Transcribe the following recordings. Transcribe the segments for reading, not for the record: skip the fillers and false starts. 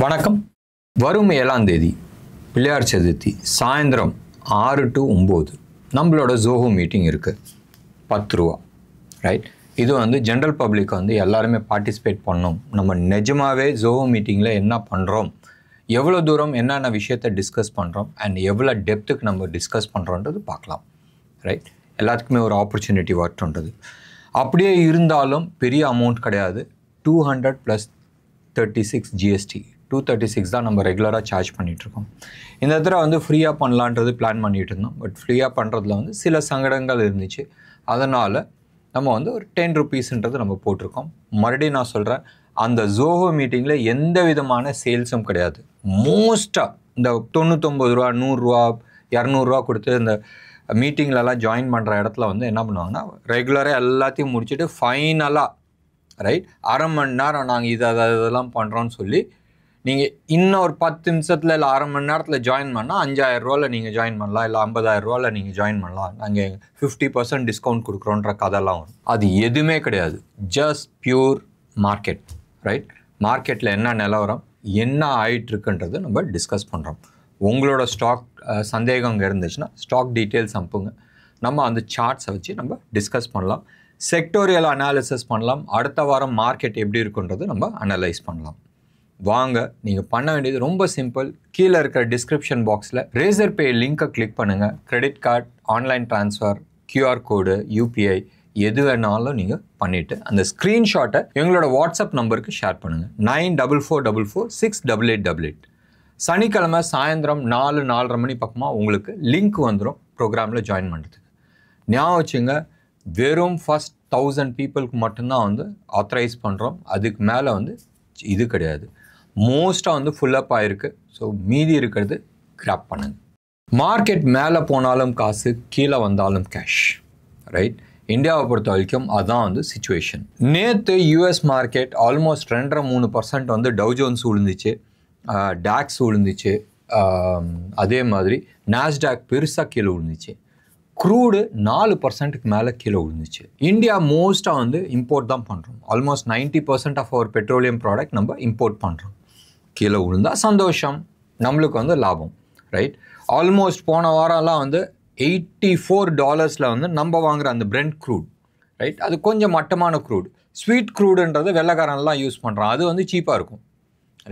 வணக்கம். வரும் 7ஆம் தேதி பிள்ளையார் சதுர்த்தி சாயந்தரம் 6 to 9 நம்மளோட ஜோஹோ மீட்டிங் இருக்குது. 10 ரூபா, ரைட்? இது வந்து ஜென்ரல் பப்ளிக் வந்து எல்லாருமே பார்ட்டிசிபேட் பண்ணோம். நம்ம நிஜமாகவே ஜோஹோ மீட்டிங்கில் என்ன பண்ணுறோம், எவ்வளோ தூரம் என்னென்ன விஷயத்தை டிஸ்கஸ் பண்ணுறோம் அண்ட் எவ்வளோ டெப்த்துக்கு நம்ம டிஸ்கஸ் பண்ணுறோன்றது பார்க்கலாம், ரைட்? எல்லாத்துக்குமே ஒரு ஆப்பர்ச்சுனிட்டி வரட்டுன்றது. அப்படியே இருந்தாலும் பெரிய அமௌண்ட் கிடையாது. 200 + 36 GST 236 தான் நம்ம ரெகுலராக சார்ஜ் பண்ணிகிட்ருக்கோம். இந்த இடத்துல வந்து ஃப்ரீயாக பண்ணலான்றது பிளான் பண்ணிகிட்டு இருந்தோம். பட் ஃப்ரீயாக பண்ணுறதுல வந்து சில சங்கடங்கள் இருந்துச்சு. அதனால் நம்ம வந்து ஒரு 10 rupeesன்றது நம்ம போட்டிருக்கோம். மறுபடியும் நான் சொல்கிறேன், அந்த ஜோஹோ மீட்டிங்கில் எந்த விதமான சேல்ஸும் கிடையாது. மோஸ்ட்டாக இந்த 99 ரூபா 100 ரூபா 200 ரூபா கொடுத்து இந்த மீட்டிங்லலாம் ஜாயின் பண்ணுற இடத்துல வந்து என்ன பண்ணுவாங்கன்னா, ரெகுலராக எல்லாத்தையும் முடிச்சுட்டு ஃபைனலாக ரைட் அரை மணி நேரம் நாங்கள் இதெல்லாம் பண்ணுறோன்னு சொல்லி நீங்கள் இன்னும் ஒரு 10 நிமிஷத்தில் இல்லை அரை மணி நேரத்தில் ஜாயின் பண்ணால் 5000 ரூபாவில் நீங்கள் ஜாயின் பண்ணலாம், இல்லை 50000 ரூபாவில் நீங்கள் ஜாயின் பண்ணலாம், நாங்கள் 50% டிஸ்கவுண்ட் கொடுக்குறோன்ற கதைலாம் வரும். அது எதுவுமே கிடையாது. Just pure market, right? மார்க்கெட்டில் என்ன நிலவரம், என்ன ஆகிட்டுருக்குன்றது நம்ம டிஸ்கஸ் பண்ணுறோம். உங்களோட ஸ்டாக் சந்தேகம் அங்கே இருந்துச்சுன்னா ஸ்டாக் டீட்டெயில்ஸ் அனுப்புங்க. நம்ம அந்த சார்ட்ஸை வச்சு நம்ம டிஸ்கஸ் பண்ணலாம். செக்டோரியல் அனாலிசிஸ் பண்ணலாம். அடுத்த வாரம் மார்க்கெட் எப்படி இருக்குன்றது நம்ம அனலைஸ் பண்ணலாம். வாங்க, நீங்கள் பண்ண வேண்டியது ரொம்ப சிம்பிள். கீழே இருக்கிற டிஸ்கிரிப்ஷன் பாக்ஸில் ரேசர் பே லிங்க்கை கிளிக் பண்ணுங்கள். Credit card, online transfer, QR கோடு, UPI எது வேணாலும் நீங்கள் பண்ணிவிட்டு அந்த ஸ்க்ரீன்ஷாட்டை எங்களோட வாட்ஸ்அப் நம்பருக்கு ஷேர் பண்ணுங்கள். 9444468888. சனிக்கிழமை சாயந்தரம் 4-4:30 மணி பக்கமாக உங்களுக்கு லிங்க் வந்துடும் ப்ரோக்ராமில் ஜாயின் பண்ணுறதுக்கு. ஞாபகம் வச்சுங்க, வெறும் ஃபஸ்ட் 1000 பீப்புளுக்கு மட்டும்தான் வந்து ஆத்தரைஸ் பண்ணுறோம். அதுக்கு மேலே வந்து இது கிடையாது. மோஸ்ட்டாக வந்து ஃபுல்லப் ஆகிருக்கு. ஸோ மீதி இருக்கிறது கிராப் பண்ணுங்க. மார்க்கெட் மேலே போனாலும் காசு, கீழே வந்தாலும் கேஷ், ரைட்? இந்தியாவை பொறுத்த வரைக்கும் அதுதான் வந்து சிச்சுவேஷன். நேற்று US மார்க்கெட் ஆல்மோஸ்ட் 2.5-3% வந்து டவ் ஜோன்ஸ் விழுந்துச்சு, டாக்ஸ் விழுந்துச்சு, அதே மாதிரி நாஸ்டாக் பெருசாக கீழே விழுந்துச்சு. க்ரூடு 4%க்கு மேலே கீழே விழுந்துச்சு. இந்தியா மோஸ்ட்டாக வந்து இம்போர்ட் தான் பண்ணுறோம். Almost 90% of our petroleum product நம்ம இம்போர்ட் பண்ணுறோம். கீழே விழுந்தால் சந்தோஷம், நம்மளுக்கு வந்து லாபம், ரைட்? ஆல்மோஸ்ட் போன வாரம்லாம் வந்து $84 வந்து நம்ம வாங்குகிற அந்த பிரெண்ட் க்ரூட், ரைட்? அது கொஞ்சம் மட்டமான க்ரூட். ஸ்வீட் க்ரூடுன்றது வெள்ளைக்காரன்லாம் யூஸ் பண்ணுறான். அது வந்து சீப்பாக இருக்கும்,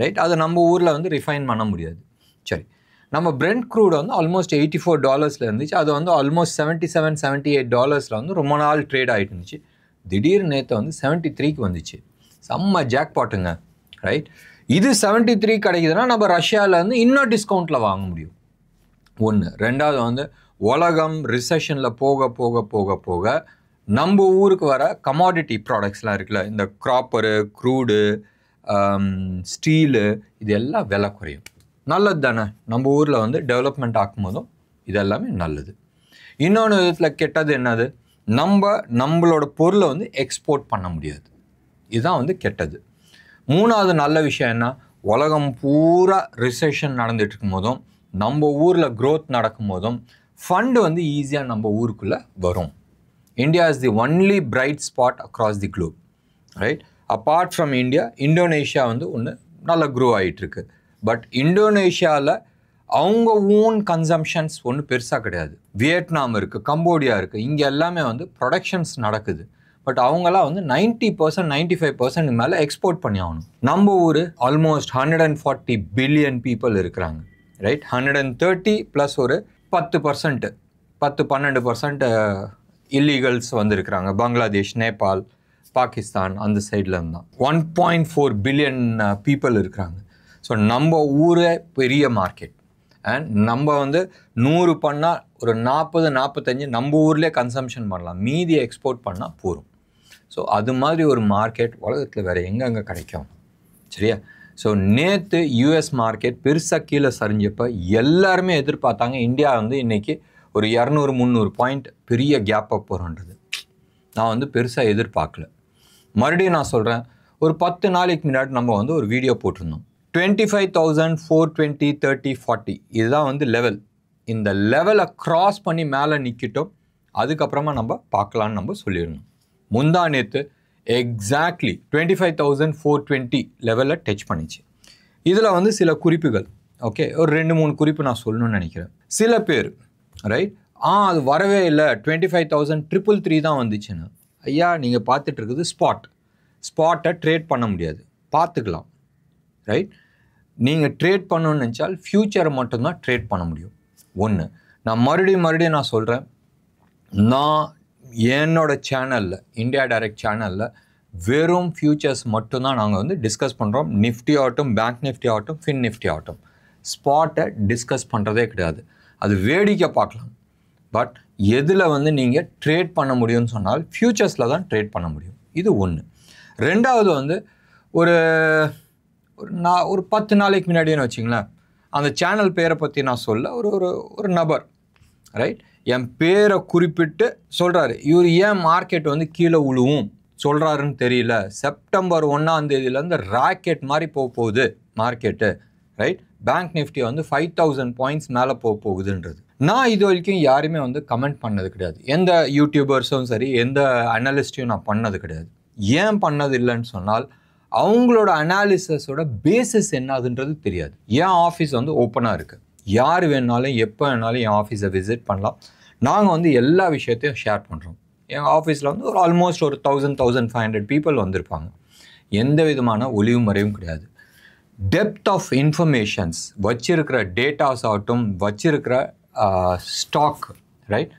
ரைட்? அது நம்ம ஊரில் வந்து ரிஃபைன் பண்ண முடியாது. சரி, நம்ம பிரெண்ட் க்ரூட் வந்து ஆல்மோஸ்ட் $84 இருந்துச்சு. அது வந்து ஆல்மோஸ்ட் $77-78 வந்து ரொம்ப நாள் ட்ரேட் ஆகிட்டு இருந்துச்சு. திடீர்னு நேற்று வந்து 73க்கு வந்துச்சு. செம்ம ஜாக்பாட்டுங்க, ரைட்? இது 73 கிடைக்குதுன்னா நம்ம ரஷ்யாவில் வந்து இன்னும் டிஸ்கவுண்ட்டில் வாங்க முடியும். ஒன்று. ரெண்டாவது வந்து உலகம் ரிசெஷனில் போக போக போக போக நம்ம ஊருக்கு வர கமாடிட்டி ப்ராடக்ட்ஸ்லாம் இருக்குல்ல, இந்த க்ராப்பரு, க்ரூடு, ஸ்டீலு, இது எல்லாம் விலை குறையும். நல்லது தானே? நம்ம ஊரில் வந்து டெவலப்மெண்ட் ஆக்கும் போதும் இதெல்லாமே நல்லது. இன்னொன்று விதத்தில் கெட்டது என்னது, நம்மளோட பொருளை வந்து எக்ஸ்போர்ட் பண்ண முடியாது. இதுதான் வந்து கெட்டது. மூணாவது நல்ல விஷயம் என்ன, உலகம் பூரா ரிசெஷன் நடந்துட்டு இருக்கும் போதும் நம்ம ஊரில் க்ரோத் நடக்கும் போதும் ஃபண்டு வந்து ஈஸியாக நம்ம ஊருக்குள்ளே வரும். India is the only bright spot across the globe, right? Apart from India, Indonesia வந்து ஒன்று நல்லா க்ரோ ஆகிட்டுருக்கு. பட் இந்தோனேஷியாவில் அவங்க ஓன் கன்சம்ஷன்ஸ் ஒன்றும் பெருசாக கிடையாது. வியட்நாம் இருக்குது, கம்போடியா இருக்குது, இங்கே எல்லாமே வந்து ப்ரொடக்ஷன்ஸ் நடக்குது. பட் அவங்களாம் வந்து 90% 95% மேலே எக்ஸ்போர்ட் பண்ணி ஆகணும். நம்ம ஊர் ஆல்மோஸ்ட் 140 பில்லியன் பீப்புள் இருக்கிறாங்க, ரைட்? 130 + ஒரு 10% 10-12% இல்லீகல்ஸ் வந்துருக்கிறாங்க. பங்களாதேஷ், நேபாள், பாகிஸ்தான் அந்த சைடில் இருந்தால் 1.4 பில்லியன் பீப்புள் இருக்கிறாங்க. ஸோ நம்ம ஊரே பெரிய மார்க்கெட். அண்ட் நம்ம வந்து 100 பண்ணால் ஒரு 40-45 நம்ம ஊர்லேயே கன்சம்ஷன் பண்ணலாம், மீதி எக்ஸ்போர்ட் பண்ணால் போகும். ஸோ அது மாதிரி ஒரு மார்க்கெட் உலகத்தில் வேறு எங்கெங்கே கிடைக்கும், சரியா? ஸோ நேற்று US மார்க்கெட் பெருசாக கீழே சரிஞ்சப்போ எல்லாருமே எதிர்பார்த்தாங்க இந்தியா வந்து இன்றைக்கி ஒரு 200-300 பாயிண்ட் பெரிய கேப் அப் போகிறோன்றது. நான் வந்து பெருசாக எதிர்பார்க்கல. மறுபடியும் நான் சொல்கிறேன், ஒரு 10 நாளைக்கு முன்னாடி நம்ம வந்து ஒரு வீடியோ போட்டிருந்தோம். 25,420 30 40 இதுதான் வந்து லெவல். இந்த லெவலை க்ராஸ் பண்ணி மேலே நிற்கிட்டோம், அதுக்கப்புறமா நம்ம பார்க்கலான்னு நம்ம சொல்லிடணும். முந்தா நேற்று எக்ஸாக்ட்லி 25,420 லெவலில் டச் பண்ணிச்சு. இதில் வந்து சில குறிப்புகள், ஓகே, ஒரு 2-3 குறிப்பு நான் சொல்லணும்னு நினைக்கிறேன். சில பேர் ரைட், அது வரவே இல்லை, 25,333 தான் வந்துச்சுன்னு. ஐயா, நீங்கள் பார்த்துட்டு இருக்குது ஸ்பாட்டை ட்ரேட் பண்ண முடியாது, பார்த்துக்கலாம். ரைட், நீங்கள் ட்ரேட் பண்ணணும்னு நினச்சால் ஃப்யூச்சரை மட்டும்தான் ட்ரேட் பண்ண முடியும். ஒன்று, நான் மறுபடியும் நான் சொல்கிறேன், நான் என்னோட சேனலில், இந்தியா டைரக்ட் சேனலில் வெறும் ஃபியூச்சர்ஸ் மட்டும்தான் நாங்கள் வந்து டிஸ்கஸ் பண்ணுறோம். நிஃப்டி ஆகட்டும், பேங்க் நிஃப்டி ஆகட்டும், ஃபின் நிஃப்டி ஆகட்டும், ஸ்பாட்டை டிஸ்கஸ் பண்ணுறதே கிடையாது. அது வேடிக்கை பார்க்கலாம், பட் எதில் வந்து நீங்கள் ட்ரேட் பண்ண முடியும்னு சொன்னால் ஃபியூச்சர்ஸில் தான் ட்ரேட் பண்ண முடியும். இது ஒன்று. ரெண்டாவது வந்து ஒரு 10 நாளைக்கு முன்னாடின்னு வச்சிங்களேன், அந்த சேனல் பேரை பற்றி நான் சொல்ல ஒரு நபர் ரைட் என் பேரை குறிப்பிட்டு சொல்கிறாரு, இவர் ஏன் மார்க்கெட் வந்து கீழே விழுவும் சொல்கிறாருன்னு தெரியல, செப்டம்பர் 1ஆம் தேதியிலேருந்து ராக்கெட் மாதிரி போகுது மார்க்கெட்டு, ரைட், பேங்க் நிஃப்டி வந்து 5,000 பாயிண்ட்ஸ் மேலே போகுதுன்றது. நான் இது வரைக்கும் யாருமே வந்து கமெண்ட் பண்ணது கிடையாது, எந்த யூடியூபர்ஸும் சரி, எந்த அனாலிஸ்ட்டையும் நான் பண்ணது கிடையாது. ஏன் பண்ணது இல்லைன்னு சொன்னால் அவங்களோட அனாலிசிஸோட பேசிஸ் என்னதுன்றது தெரியாது. என் ஆஃபீஸ் வந்து ஓப்பனாக இருக்குது, யார் வேணாலும் எப்போ வேணாலும் என் ஆஃபீஸை விசிட் பண்ணலாம். நாங்கள் வந்து எல்லா விஷயத்தையும் ஷேர் பண்ணுறோம். எங்கள் ஆஃபீஸில் வந்து ஆல்மோஸ்ட் ஒரு 1,500 பீப்புள் வந்திருப்பாங்க. எந்த விதமான ஒளிவு மறைவும் கிடையாது. டெப்த் ஆஃப் இன்ஃபர்மேஷன்ஸ் வச்சிருக்கிற டேட்டாஸ் ஆகட்டும், வச்சிருக்கிற ஸ்டாக் ரைட்,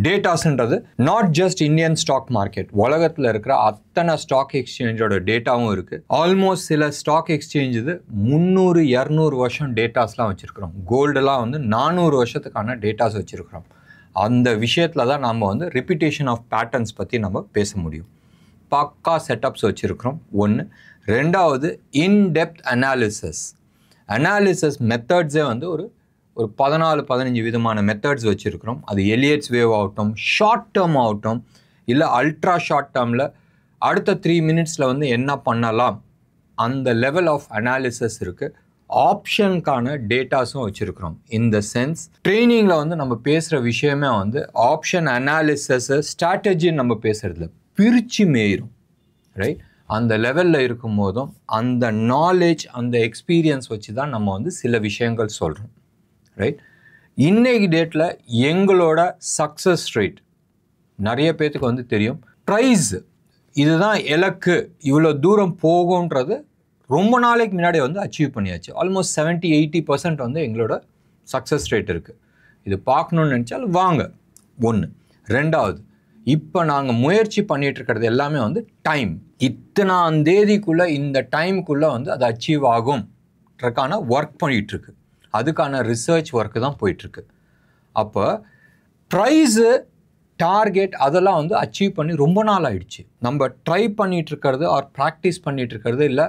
டேட்டாஸ்ன்றது not just Indian stock market, உலகத்தில் இருக்கிற அத்தனை ஸ்டாக் எக்ஸ்சேஞ்சோட டேட்டாவும் இருக்குது. ஆல்மோஸ்ட் சில ஸ்டாக் எக்ஸ்சேஞ்ச் இது 300-200 வருஷம் டேட்டாஸ்லாம் வச்சுருக்கிறோம். கோல்டெல்லாம் வந்து 400 வருஷத்துக்கான டேட்டாஸ் வச்சுருக்கிறோம். அந்த விஷயத்தில் தான் நம்ம வந்து ரிப்பீட்டேஷன் ஆஃப் பேட்டர்ன்ஸ் பற்றி நம்ம பேச முடியும். பக்கா செட்டப்ஸ் வச்சுருக்கிறோம். ஒன்று. ரெண்டாவது, இன்டெப்த் அனாலிசிஸ் மெத்தட்ஸே வந்து ஒரு 14-15 விதமான மெத்தட்ஸ் வச்சுருக்கிறோம். அது எலியட்ஸ் வேவ் ஆகட்டும், ஷார்ட் டேர்ம் ஆகட்டும், இல்லை அல்ட்ரா ஷார்ட் டேர்மில் அடுத்த 3 மினிட்ஸில் வந்து என்ன பண்ணலாம், அந்த லெவல் ஆஃப் அனாலிசிஸ் இருக்குது. ஆப்ஷனுக்கான டேட்டாஸும் வச்சுருக்கிறோம். இந்த சென்ஸ் ட்ரைனிங்கில் வந்து நம்ம பேசுகிற விஷயமே வந்து ஆப்ஷன் அனாலிசிஸை ஸ்ட்ராட்டஜின்னு நம்ம பேசுகிறதுல பிரித்து மேயிரும் ரைட். அந்த லெவலில் இருக்கும் போதும் அந்த நாலேஜ், அந்த எக்ஸ்பீரியன்ஸ் வச்சு தான் நம்ம வந்து சில விஷயங்கள் சொல்கிறோம் ரைட். இன்னைக்கு டேட்டில் எங்களோட சக்ஸஸ் ரேட் நிறைய பேர்த்துக்கு வந்து தெரியும். ப்ரைஸ் இதுதான் இலக்கு, இவ்வளோ தூரம் போகும்ன்றது ரொம்ப நாளைக்கு முன்னாடி வந்து அச்சீவ் பண்ணியாச்சு. ஆல்மோஸ்ட் 70-80% வந்து எங்களோட சக்ஸஸ் ரேட் இருக்குது. இது பார்க்கணுன்னு நினச்சால் வாங்க. ஒன்று. ரெண்டாவது, இப்போ நாங்கள் முயற்சி பண்ணிகிட்ருக்கிறது எல்லாமே வந்து டைம். இத்தனாம் தேதிக்குள்ளே, இந்த டைமுக்குள்ளே வந்து அது அச்சீவ் ஆகும்ன்றதுக்கான ஒர்க் பண்ணிகிட்ருக்கு. அதுக்கான ரிசர்ச் ஒர்க்கு தான் போயிட்டுருக்கு. அப்போ ப்ரைஸு, டார்கெட் அதெல்லாம் வந்து அச்சீவ் பண்ணி ரொம்ப நாள் ஆயிடுச்சு. நம்ம ட்ரை பண்ணிகிட்ருக்கிறது ஆர் ப்ராக்டிஸ் பண்ணிகிட்ருக்கிறது இல்லை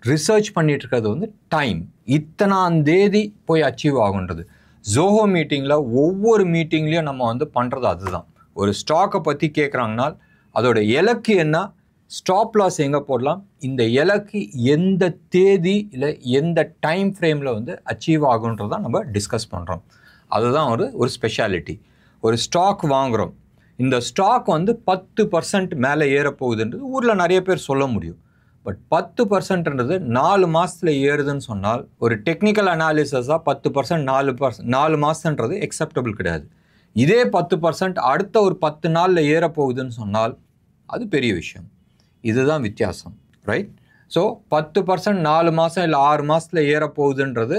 ரிசர்ச் பண்ணிகிட்ருக்கிறது வந்து டைம். இத்தனாம் தேதி போய் அச்சீவ் ஆகுன்றது. ஜோஹோ மீட்டிங்கில் ஒவ்வொரு மீட்டிங்லேயும் நம்ம வந்து பண்ணுறது அதுதான். ஒரு ஸ்டாக்கை பற்றி கேட்குறாங்கன்னா அதோட இலக்கு என்ன, ஸ்டாப் லாஸ் எங்கே போடலாம், இந்த இலக்கு எந்த தேதி இல்லை எந்த டைம் ஃப்ரேமில் வந்து அச்சீவ் ஆகுன்றதான் நம்ம டிஸ்கஸ் பண்ணுறோம். அதுதான் ஒரு ஸ்பெஷாலிட்டி. ஒரு ஸ்டாக் வாங்குகிறோம், இந்த ஸ்டாக் வந்து 10% மேலே ஏறப்போகுதுன்றது ஊரில் நிறைய பேர் சொல்ல முடியும். பட் 10%ன்றது 4 மாதத்தில் ஏறுதுன்னு சொன்னால் ஒரு டெக்னிக்கல் அனாலிசிஸாக 10% 4 மாதன்றது எக்ஸெப்டபிள் கிடையாது. இதே 10% அடுத்த ஒரு 10 நாளில் ஏறப்போகுதுன்னு சொன்னால் அது பெரிய விஷயம். இதுதான் வித்தியாசம் ரைட். ஸோ 10% 4 மாதம் இல்லை 6 மாதத்தில் ஏறப்போகுதுன்றது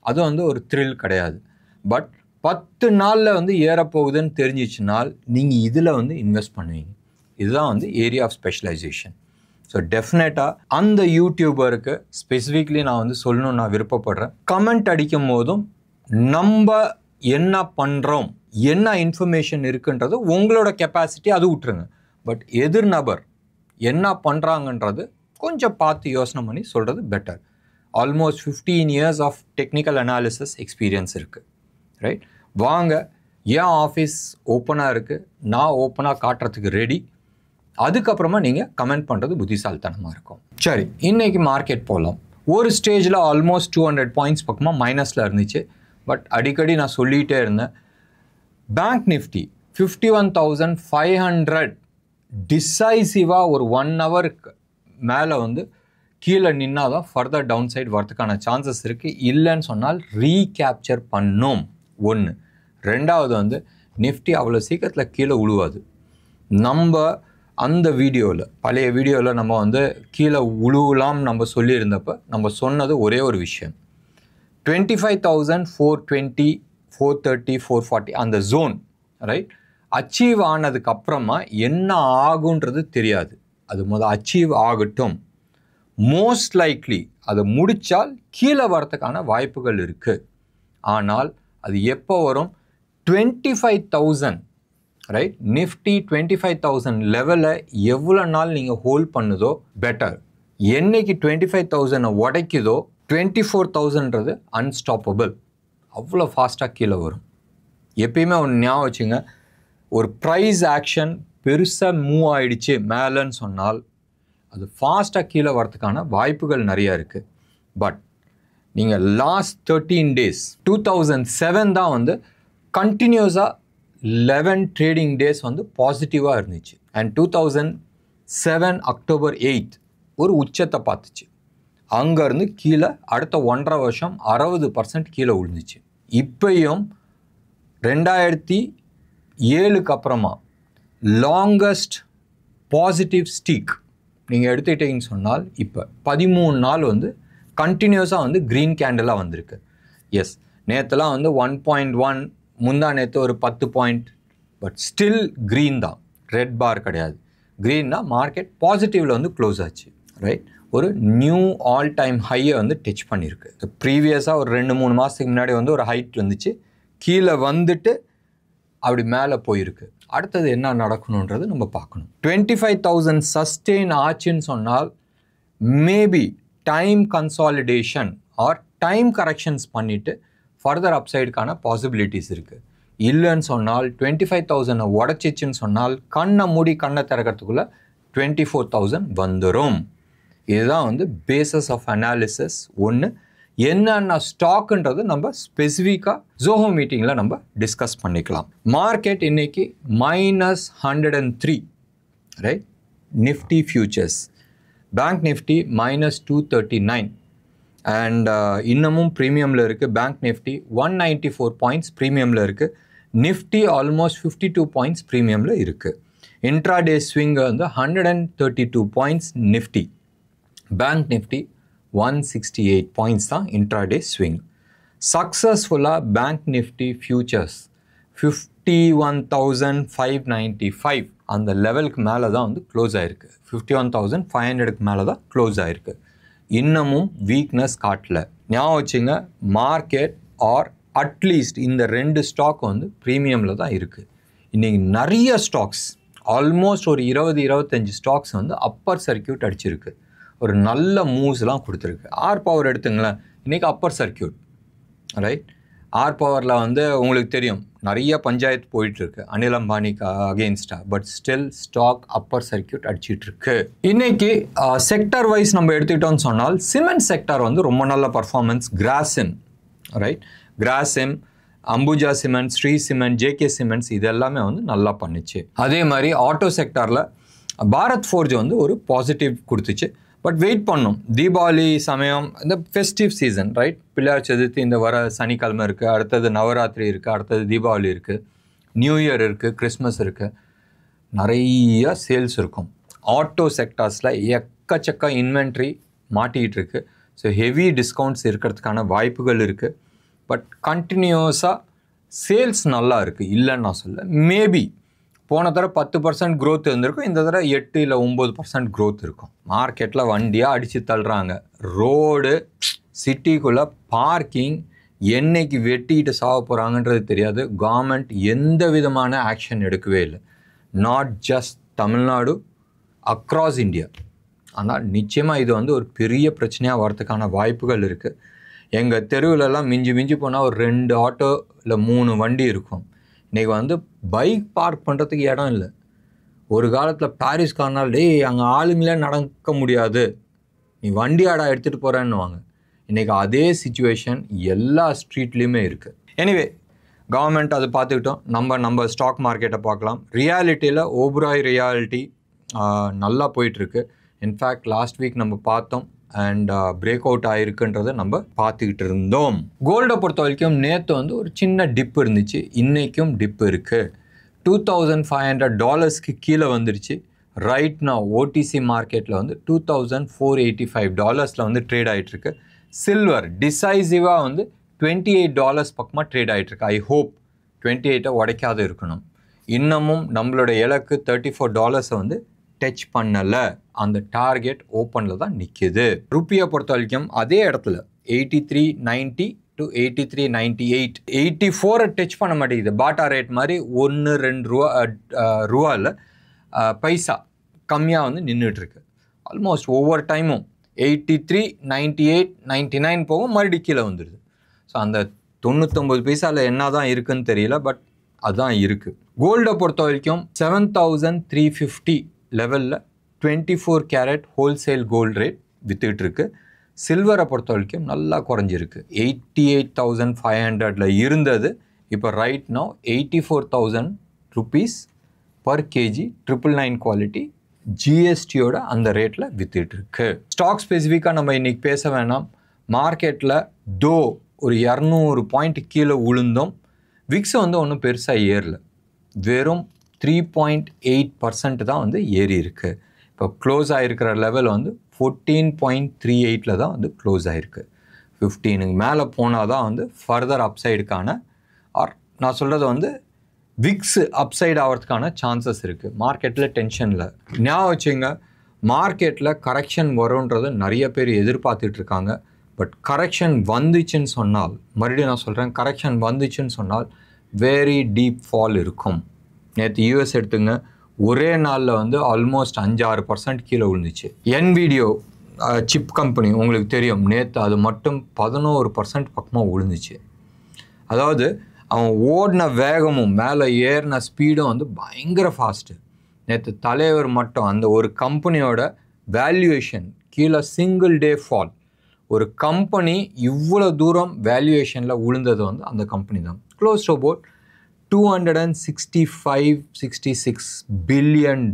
அது வந்து ஒரு த்ரில் கிடையாது. பட் 10 நாளில் வந்து ஏறப்போகுதுன்னு தெரிஞ்சிச்சுனால் நீங்கள் இதில் வந்து இன்வெஸ்ட் பண்ணுவீங்க. இதுதான் வந்து ஏரியா ஆஃப் ஸ்பெஷலைசேஷன். ஸோ டெஃபினட்டாக அந்த யூடியூபருக்கு ஸ்பெசிஃபிக்லி நான் வந்து சொல்லணும்னு நான் விருப்பப்படுறேன். கமெண்ட் அடிக்கும் போதும் நம்ம என்ன பண்ணுறோம், என்ன இன்ஃபர்மேஷன் இருக்குன்றது உங்களோட கெப்பாசிட்டி, அது விட்டுருங்க. பட் எதிர் நபர் என்ன பண்ணுறாங்கன்றது கொஞ்சம் பார்த்து யோசனை பண்ணி சொல்கிறது better. Almost 15 years of technical analysis experience இருக்குது ரைட். வாங்க, என் ஆஃபீஸ் ஓப்பனாக இருக்குது, நான் ஓப்பனாக காட்டுறதுக்கு ரெடி. அதுக்கப்புறமா நீங்கள் கமெண்ட் பண்ணுறது புத்திசாலித்தனமாக இருக்கும். சரி, இன்றைக்கி மார்க்கெட் போகலாம். ஒரு ஸ்டேஜில் ஆல்மோஸ்ட் 200 பாயிண்ட்ஸ் பக்கமாக மைனஸில் இருந்துச்சு. பட் அடிக்கடி நான் சொல்லிகிட்டே இருந்தேன், பேங்க் நிஃப்டி 51,500 டிசைசிவாக ஒரு 1 ஹவருக்கு மேலே வந்து கீழே நின்னாதான் ஃபர்தர் டவுன் சைடு வரதுக்கான சான்சஸ் இருக்குது. இல்லைன்னு சொன்னால் ரீகேப்சர் பண்ணும். ஒன்று. ரெண்டாவது வந்து நிஃப்டி அவ்வளோ சீக்கிரத்தில் கீழே உழுவாது. நம்ம அந்த வீடியோவில், பழைய வீடியோவில் நம்ம வந்து கீழே உழுவலாம் நம்ம சொல்லியிருந்தப்போ நம்ம சொன்னது ஒரே ஒரு விஷயம், 25,420, 430, 440 அந்த ஜோன் ரைட் அச்சீவ் ஆனதுக்கப்புறமா என்ன ஆகுன்றது தெரியாது. அது அச்சீவ் ஆகட்டும். மோஸ்ட் லைக்லி அதை முடித்தால் கீழே வரத்துக்கான வாய்ப்புகள் இருக்குது. ஆனால் அது எப்போ வரும்? 25,000 ரைட் நிஃப்டி 25,000 லெவலில் எவ்வளோ நாள் நீங்கள் ஹோல்ட் பண்ணுதோ பெட்டர். என்னைக்கு 25,000 உடைக்குதோ 24,000ன்றது அன்ஸ்டாப்பபிள். அவ்வளோ ஃபாஸ்ட்டாக கீழே வரும். எப்பயுமே ஒன்று ஞாபகம் வச்சுங்க, ஒரு ப்ரைஸ் ஆக்ஷன் பெருசாக மூவ் ஆகிடுச்சு மேலேன்னு சொன்னால் அது ஃபாஸ்ட்டாக கீழே வரத்துக்கான வாய்ப்புகள் நிறையா இருக்குது. பட் நீங்கள் லாஸ்ட் 13 days 2007 தான் வந்து கண்டினியூஸாக 11 ட்ரேடிங் டேஸ் வந்து பாசிட்டிவாக இருந்துச்சு. அண்ட் 2007 October 8 ஒரு உச்சத்தை பார்த்துச்சு. அங்கேருந்து கீழே அடுத்த 1.5 வருஷம் 60% கீழே விழுந்துச்சு. இப்பையும் 2007க்கு அப்புறமா லாங்கஸ்ட் பாசிட்டிவ் ஸ்டீக் நீங்கள் எடுத்துக்கிட்டீங்கன்னு சொன்னால் இப்போ 13 நாள் வந்து கண்டினியூஸாக வந்து க்ரீன் கேண்டலாக வந்திருக்கு. எஸ், நேற்றுலாம் வந்து 1.1, முந்தா நேற்று ஒரு 10 பாயிண்ட், பட் ஸ்டில் க்ரீன் தான், ரெட் பார் கிடையாது. க்ரீன்னா மார்க்கெட் பாசிட்டிவில் வந்து க்ளோஸ் ஆச்சு ரைட். ஒரு நியூ ஆல் டைம் ஹையை வந்து டச் பண்ணியிருக்கு. ப்ரீவியஸாக ஒரு 2-3 மாதத்துக்கு முன்னாடி வந்து ஒரு ஹைட் இருந்துச்சு, கீழே வந்துட்டு அப்படி மேலே போயிருக்கு. அடுத்தது என்ன நடக்கணுன்றது நம்ம பார்க்கணும். 25,000 சஸ்டெயின் ஆச்சுன்னு சொன்னால் maybe time consolidation or time corrections பண்ணிவிட்டு ஃபர்தர் அப்சைடுக்கான பாசிபிலிட்டிஸ் இருக்குது. இல்லைன்னு சொன்னால் 25,000 உடச்சிச்சின்னு சொன்னால் கண்ணை மூடி கண்ணை திறக்கிறதுக்குள்ளே 24,000 வந்துடும். இதுதான் வந்து பேசஸ் ஆஃப் அனாலிசிஸ். ஒன்று, என்னென்ன ஸ்டாக்குன்றது நம்ம ஸ்பெசிஃபிக்காக ஜோஹோ மீட்டிங்கில் நம்ம டிஸ்கஸ் பண்ணிக்கலாம். மார்க்கெட் இன்னைக்கு -103 right. Nifty features, bank Nifty -239 and இன்னமும் ப்ரீமியமில் இருக்குது. பேங்க் நிஃப்டி 194 பாயிண்ட்ஸ் ப்ரீமியமில் இருக்குது. நிஃப்டி ஆல்மோஸ்ட் 52 பாயிண்ட்ஸ் ப்ரீமியமில் இருக்குது. இன்ட்ராடே ஸ்விங் வந்து 132 points Nifty. Bank Nifty 168 points தான் இன்ட்ராடே ஸ்விங். சக்ஸஸ்ஃபுல்லாக பேங்க் நிஃப்டி ஃபியூச்சர்ஸ் 51,595 அந்த லெவலுக்கு மேலே தான் வந்து க்ளோஸ் ஆகிருக்கு. 51,500க்கு மேலே தான் க்ளோஸ் ஆகிருக்கு. இன்னமும் வீக்னஸ் காட்டல. ஞாபகம் வச்சுங்க, மார்க்கெட் ஆர் அட்லீஸ்ட் இந்த 2 ஸ்டாக் வந்து ப்ரீமியமில் தான் இருக்குது. இன்றைக்கி நிறைய ஸ்டாக்ஸ், ஆல்மோஸ்ட் ஒரு 20-25 ஸ்டாக்ஸ் வந்து அப்பர் சர்க்கியூட் அடிச்சிருக்கு. ஒரு நல்ல மூவ்ஸ்லாம் கொடுத்துருக்கு. ஆர் பவர் எடுத்துங்களேன், இன்றைக்கி அப்பர் சர்க்கியூட் ரைட். ஆர் பவரில் வந்து உங்களுக்கு தெரியும் நிறைய பஞ்சாயத்து போயிட்டுருக்கு அனில் அம்பானிக்கு அகெயின்ஸ்டாக, but still stock upper circuit அடிச்சிட்ருக்கு. இன்றைக்கி செக்டர் வைஸ் நம்ம எடுத்துக்கிட்டோம்னு சொன்னால் சிமெண்ட் செக்டர் வந்து ரொம்ப நல்ல performance. Grasim right, Grasim, Ambuja cement, Shree cement, JK cements இது எல்லாமே வந்து நல்லா பண்ணிச்சு. அதே மாதிரி ஆட்டோ செக்டாரில் பாரத் ஃபோர்ஜ் வந்து ஒரு பாசிட்டிவ் கொடுத்துச்சு. பட் வெயிட் பண்ணோம். தீபாவளி சமயம், இந்த festive season right, Pillaiyar Chaturthi இந்த வர சனிக்கிழமை இருக்குது, அடுத்தது நவராத்திரி இருக்குது, அடுத்தது தீபாவளி இருக்குது, நியூ இயர் இருக்குது, கிறிஸ்மஸ் இருக்குது, நிறைய சேல்ஸ் இருக்கும். ஆட்டோ செக்டார்ஸில் எக்கச்சக்க இன்வென்ட்ரி மாட்டிகிட்டு இருக்குது. ஸோ ஹெவி டிஸ்கவுண்ட்ஸ் இருக்கிறதுக்கான வாய்ப்புகள் இருக்குது. பட் கண்டினியூஸாக சேல்ஸ் நல்லா இருக்குது, இல்லைன்னு நான் சொல்ல. மேபி போன தடவை 10% க்ரோத் இருந்திருக்கும், இந்த தடவை 8 இல்லை 9% க்ரோத் இருக்கும். மார்க்கெட்டில் வண்டியாக அடித்து தள்ளுறாங்க. ரோடு சிட்டிக்குள்ளே பார்க்கிங் என்னைக்கு வெட்டிக்கிட்டு சாக போகிறாங்கன்றது தெரியாது. கவர்மெண்ட் எந்த விதமான ஆக்ஷன் எடுக்கவே இல்லை. Not just Tamil Nadu, across India. ஆனால் நிச்சயமாக இது வந்து ஒரு பெரிய பிரச்சனையாக வரதுக்கான வாய்ப்புகள் இருக்குது. எங்கள் தெருவிலலாம் மிஞ்சி போனால் ஒரு 2 ஆட்டோ இல்லை 3 வண்டி இருக்கும். இன்றைக்கி வந்து பைக் பார்க் பண்ணுறதுக்கு இடம் இல்லை. ஒரு காலத்தில் பாரிஸ் கார்னால் அங்கே ஆளுங்களே நடக்க முடியாது, நீ வண்டி ஆடா எடுத்துகிட்டு போகிறேன்னுவாங்க. இன்றைக்கி அதே சிச்சுவேஷன் எல்லா ஸ்ட்ரீட்லேயுமே இருக்குது. எனிவே, கவர்மெண்ட் அதை பார்த்துக்கிட்டோம். நம்ம ஸ்டாக் மார்க்கெட்டை பார்க்கலாம். ரியாலிட்டியில் ஓபராய் ரியாலிட்டி நல்லா போயிட்டுருக்கு. இன்ஃபேக்ட் லாஸ்ட் வீக் நம்ம பார்த்தோம், அண்ட் பிரேக் அவுட் ஆகிருக்குன்றதை நம்ம பார்த்துக்கிட்டு இருந்தோம். கோல்டை பொறுத்த வரைக்கும் நேற்று வந்து ஒரு சின்ன டிப் இருந்துச்சு, இன்றைக்கும் டிப் இருக்குது. $2,500 கீழே வந்துருச்சு. ரைட் நான் ஓடிசி மார்க்கெட்டில் வந்து $2,485 வந்து ட்ரேட் ஆகிட்டுருக்கு. சில்வர் டிசைசிவாக வந்து $28 பக்கமாக ட்ரேட் ஆகிட்டுருக்கு. ஐ ஹோப் 28 உடைக்காத இருக்கணும். இன்னமும் நம்மளோட இலக்கு $34 வந்து டச் பண்ணலை. அந்த டார்கெட் ஓப்பனில் தான் நிற்கிது. ருப்பியை பொறுத்த வரைக்கும் அதே இடத்துல 83.90 to 83.98, 84 டச் பண்ண மாட்டேங்குது. பாட்டா ரேட் மாதிரி 1-2 ரூபாயில் பைசா கம்மியாக வந்து நின்றுட்டுருக்கு. ஆல்மோஸ்ட் ஒவ்வொரு டைமும் 83, 98, 99 போகும், மறுபடியும் கீழே வந்துடுது. ஸோ அந்த 99 பைசாவில் என்ன தான் இருக்குதுன்னு தெரியல, பட் அதுதான் இருக்குது. கோல்டை பொறுத்த வரைக்கும் 7,350 லெவலில் 24 கேரட் ஹோல்சேல் கோல்டு ரேட் விற்றுக்கிட்டு. சில்வரை பொறுத்த வரைக்கும் நல்லா குறைஞ்சிருக்கு. 88,500 இருந்தது, இப்போ right now 84,000 rupees per K G 999 quality ஜிஎஸ்டியோட அந்த ரேட்டில் விற்றுட்டுருக்கு. ஸ்டாக் ஸ்பெசிஃபிக்காக நம்ம இன்றைக்கி பேச வேணாம். மார்க்கெட்டில் தோ ஒரு 200 பாயிண்ட் கீழே விழுந்தோம். விக்ஸ் வந்து ஒன்றும் பெருசாக ஏறல, வெறும் 3.8% தான் வந்து ஏறி இருக்குது. இப்போ க்ளோஸ் ஆகிருக்கிற லெவல் வந்து 14.38 தான் வந்து க்ளோஸ் ஆகிருக்கு. 15க்கு மேலே போனால் தான் வந்து ஃபர்தர் அப்சைடுக்கான ஆர் நான் சொல்கிறது வந்து விக்ஸ் அப்சைடு ஆகிறதுக்கான சான்சஸ் இருக்குது. மார்க்கெட்டில் டென்ஷனில் ஞாபகம் வச்சுங்க, மார்க்கெட்டில் கரெக்ஷன் வரும்ன்றது நிறைய பேர் எதிர்பார்த்துட்ருக்காங்க. பட் கரெக்ஷன் வந்துச்சுன்னு சொன்னால், மறுபடியும் நான் சொல்கிறேன், கரெக்ஷன் வந்துச்சுன்னு சொன்னால் வெரி டீப் ஃபால் இருக்கும். நேற்று யூஎஸ் எடுத்துங்க, ஒரே நாளில் வந்து ஆல்மோஸ்ட் 5-6% கீழே விழுந்துச்சு. என்விடியோ சிப் கம்பெனி உங்களுக்கு தெரியும், நேற்று அது மட்டும் 11% பக்கமாக விழுந்துச்சு. அதாவது அவன் ஓடின வேகமும் மேலே ஏறின ஸ்பீடும் வந்து பயங்கர ஃபாஸ்ட்டு. நேற்று தலைவர் மட்டும் அந்த ஒரு கம்பெனியோட வேல்யூவேஷன் கீழே சிங்கிள் டே ஃபால். ஒரு கம்பெனி இவ்வளோ தூரம் வேல்யூவேஷனில் விழுந்தது வந்து அந்த கம்பெனி தான். Close to about $265-66 billion.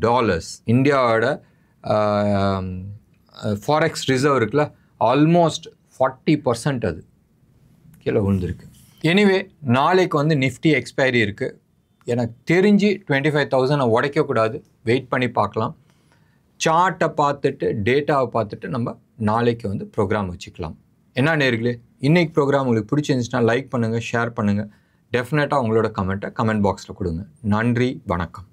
இந்தியாவோட ஃபாரெக்ஸ் ரிசர்வ் இருக்குல்ல, ஆல்மோஸ்ட் 40% அது கீழே விழுந்திருக்கு. எனிவே நாளைக்கு வந்து நிஃப்டி எக்ஸ்பைரி இருக்குது. எனக்கு தெரிஞ்சு 25,000 உடைக்கக்கூடாது, வெயிட் பண்ணி பார்க்கலாம். சார்ட்டை பார்த்துட்டு டேட்டாவை பார்த்துட்டு நம்ம நாளைக்கு வந்து ப்ரோக்ராம் வச்சுக்கலாம். என்ன நேர்களே, இன்றைக்கி ப்ரோக்ராம் உங்களுக்கு பிடிச்சிருந்துச்சுன்னா லைக் பண்ணுங்கள், ஷேர் பண்ணுங்கள். டெஃபினட்டாக உங்களோட கமெண்ட்டை கமெண்ட் பாக்ஸில் கொடுங்க. நன்றி, வணக்கம்.